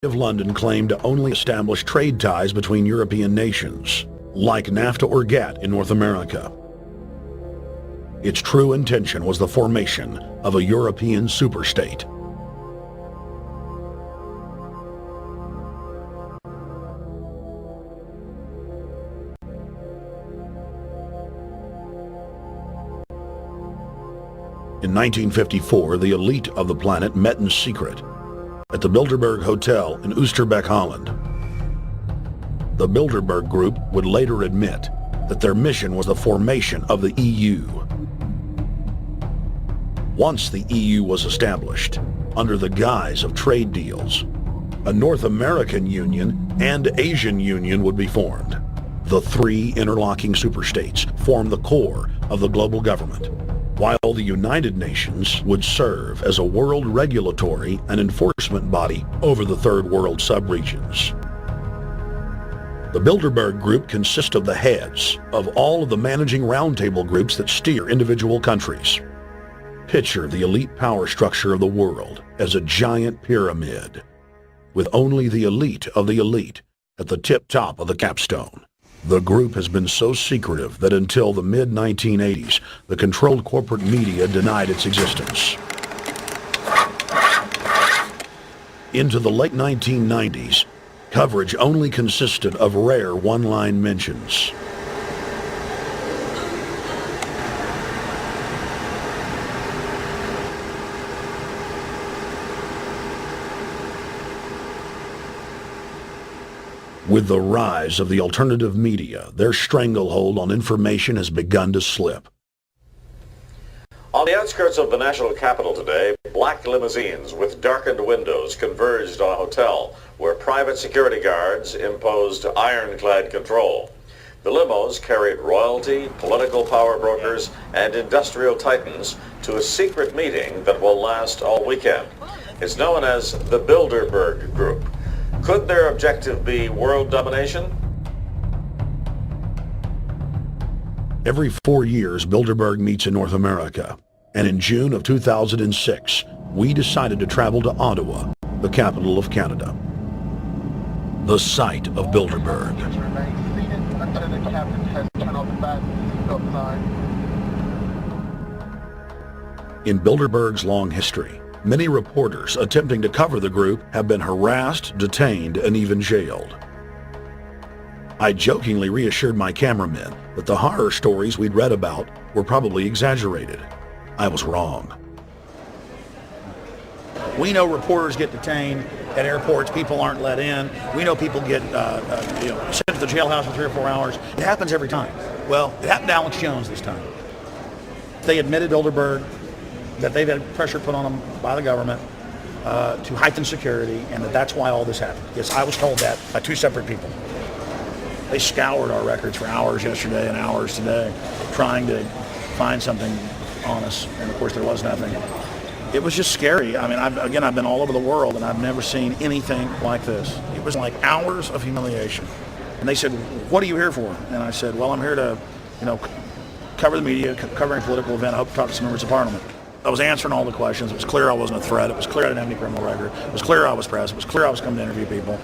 of London claimed to only establish trade ties between European nations, like NAFTA or GATT in North America. Its true intention was the formation of a European superstate. In 1954, the elite of the planet met in secret at the Bilderberg Hotel in Oosterbeek, Holland. The Bilderberg Group would later admit that their mission was the formation of the EU. Once the EU was established, under the guise of trade deals, a North American Union and Asian Union would be formed. The three interlocking superstates formed the core of the global government, while the United Nations would serve as a world regulatory and enforcement body over the Third World subregions. The Bilderberg Group consists of the heads of all of the managing roundtable groups that steer individual countries. Picture the elite power structure of the world as a giant pyramid, with only the elite of the elite at the tip-top of the capstone. The group has been so secretive that until the mid-1980s, the controlled corporate media denied its existence. Into the late 1990s, coverage only consisted of rare one-line mentions. With the rise of the alternative media, their stranglehold on information has begun to slip. On the outskirts of the national capital today, black limousines with darkened windows converged on a hotel where private security guards imposed ironclad control. The limos carried royalty, political power brokers, and industrial titans to a secret meeting that will last all weekend. It's known as the Bilderberg Group. Could their objective be world domination? Every 4 years, Bilderberg meets in North America, and in June of 2006, we decided to travel to Ottawa, the capital of Canada. The site of Bilderberg. In Bilderberg's long history, many reporters attempting to cover the group have been harassed, detained, and even jailed. I jokingly reassured my cameramen that the horror stories we'd read about were probably exaggerated. I was wrong. We know reporters get detained at airports, people aren't let in. We know people get sent to the jailhouse for 3 or 4 hours. It happens every time. Well, it happened to Alex Jones this time. They admitted Bilderberg that they've had pressure put on them by the government to heighten security, and that's why all this happened. Yes, I was told that by 2 separate people. They scoured our records for hours yesterday and hours today, trying to find something on us, and of course there was nothing. It was just scary. I mean, I've been all over the world, and I've never seen anything like this. It was like hours of humiliation. And they said, "What are you here for?" And I said, "Well, I'm here to, cover the media, covering a political event. I hope to talk to some members of Parliament." I was answering all the questions. It was clear I wasn't a threat. It was clear I didn't have any criminal record. It was clear I was press. It was clear I was coming to interview people.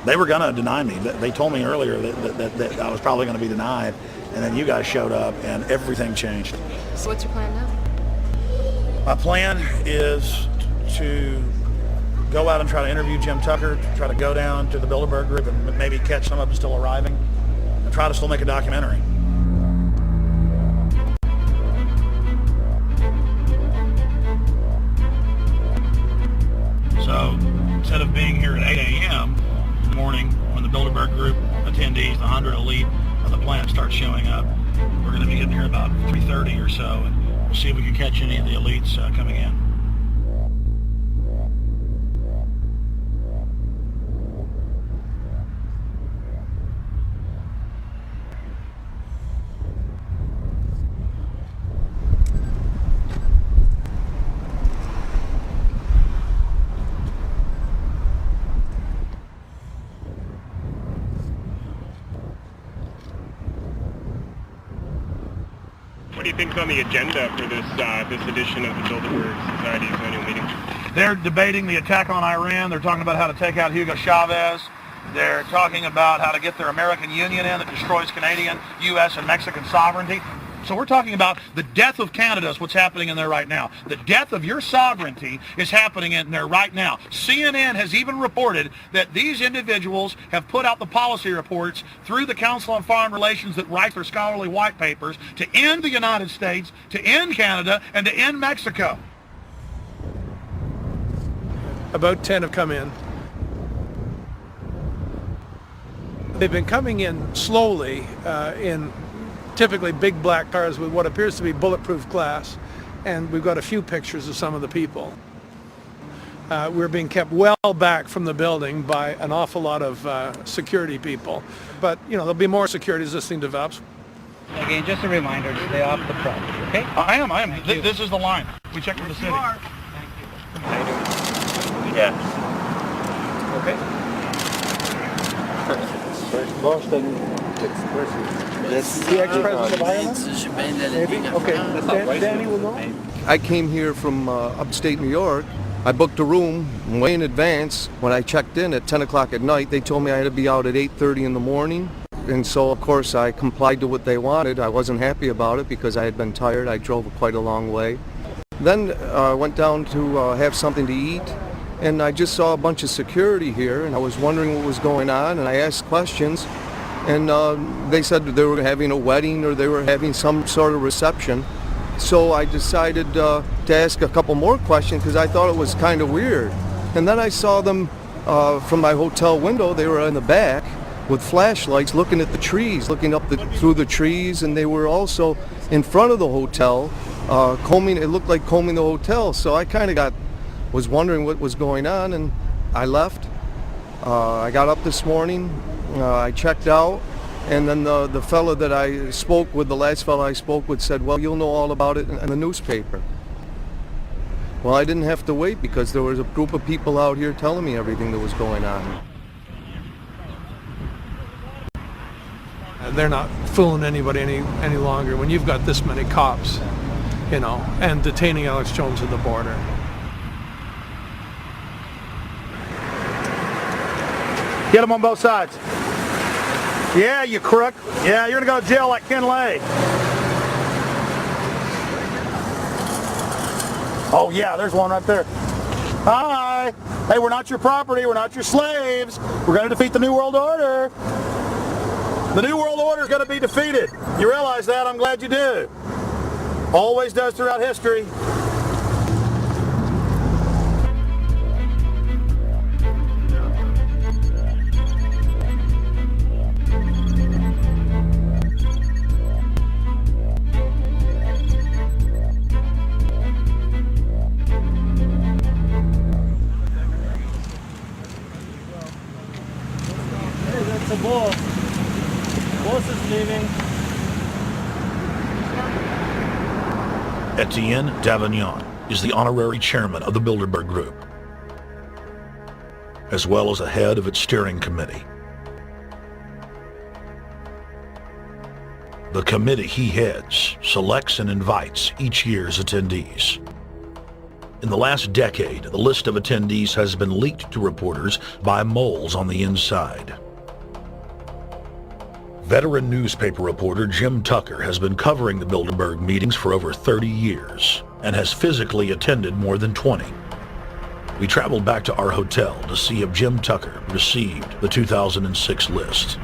They were going to deny me. They told me earlier that I was probably going to be denied, and then you guys showed up, and everything changed. So what's your plan now? My plan is to go out and try to interview Jim Tucker, try to go down to the Bilderberg Group and maybe catch some of them still arriving, and try to still make a documentary. So instead of being here at 8 a.m. in the morning when the Bilderberg Group attendees, the 100 elite of the planet, start showing up, we're going to be getting here about 3:30 or so, and we'll see if we can catch any of the elites coming in. What do you think's on the agenda for this edition of the Bilderberg Society's annual meeting? They're debating the attack on Iran. They're talking about how to take out Hugo Chavez. They're talking about how to get their American Union in that destroys Canadian, U.S., and Mexican sovereignty. So we're talking about the death of Canada is what's happening in there right now. The death of your sovereignty is happening in there right now. CNN has even reported that these individuals have put out the policy reports through the Council on Foreign Relations that write their scholarly white papers to end the United States, to end Canada, and to end Mexico. About 10 have come in. They've been coming in slowly in typically big black cars with what appears to be bulletproof glass, and we've got a few pictures of some of the people. We're being kept well back from the building by an awful lot of security people, but you know, there'll be more security as this thing develops. Again, just a reminder to stay off the property, okay? I am. This is the line. We checked with the city. Thank you. Yeah. Okay. This is the ex-president of Ireland? Maybe? Okay, Danny will know. I came here from upstate New York. I booked a room way in advance. When I checked in at 10 o'clock at night, they told me I had to be out at 8:30 in the morning. And so, of course, I complied to what they wanted. I wasn't happy about it because I had been tired. I drove quite a long way. Then I went down to have something to eat, and I just saw a bunch of security here, and I was wondering what was going on, and I asked questions, and they said that they were having a wedding or they were having some sort of reception. So I decided to ask a couple more questions because I thought it was kind of weird. And then I saw them from my hotel window. They were in the back with flashlights looking at the trees, looking up through the trees, and they were also in front of the hotel combing. It looked like combing the hotel. So I kind of was wondering what was going on, and I left. I got up this morning, I checked out, and then the fellow that I spoke with, the last fellow I spoke with, said, well, you'll know all about it in the newspaper. Well, I didn't have to wait because there was a group of people out here telling me everything that was going on. They're not fooling anybody any longer when you've got this many cops, you know, and detaining Alex Jones at the border. Get them on both sides. Yeah, you crook. Yeah, you're going to go to jail like Ken Lay. Oh, yeah, there's one right there. Hi. Hey, we're not your property. We're not your slaves. We're going to defeat the New World Order. The New World Order is going to be defeated. You realize that? I'm glad you do. Always does throughout history. Boss is leaving. Etienne Davignon is the honorary chairman of the Bilderberg Group, as well as the head of its steering committee. The committee he heads selects and invites each year's attendees. In the last decade, the list of attendees has been leaked to reporters by moles on the inside. Veteran newspaper reporter Jim Tucker has been covering the Bilderberg meetings for over 30 years and has physically attended more than 20. We traveled back to our hotel to see if Jim Tucker received the 2006 list.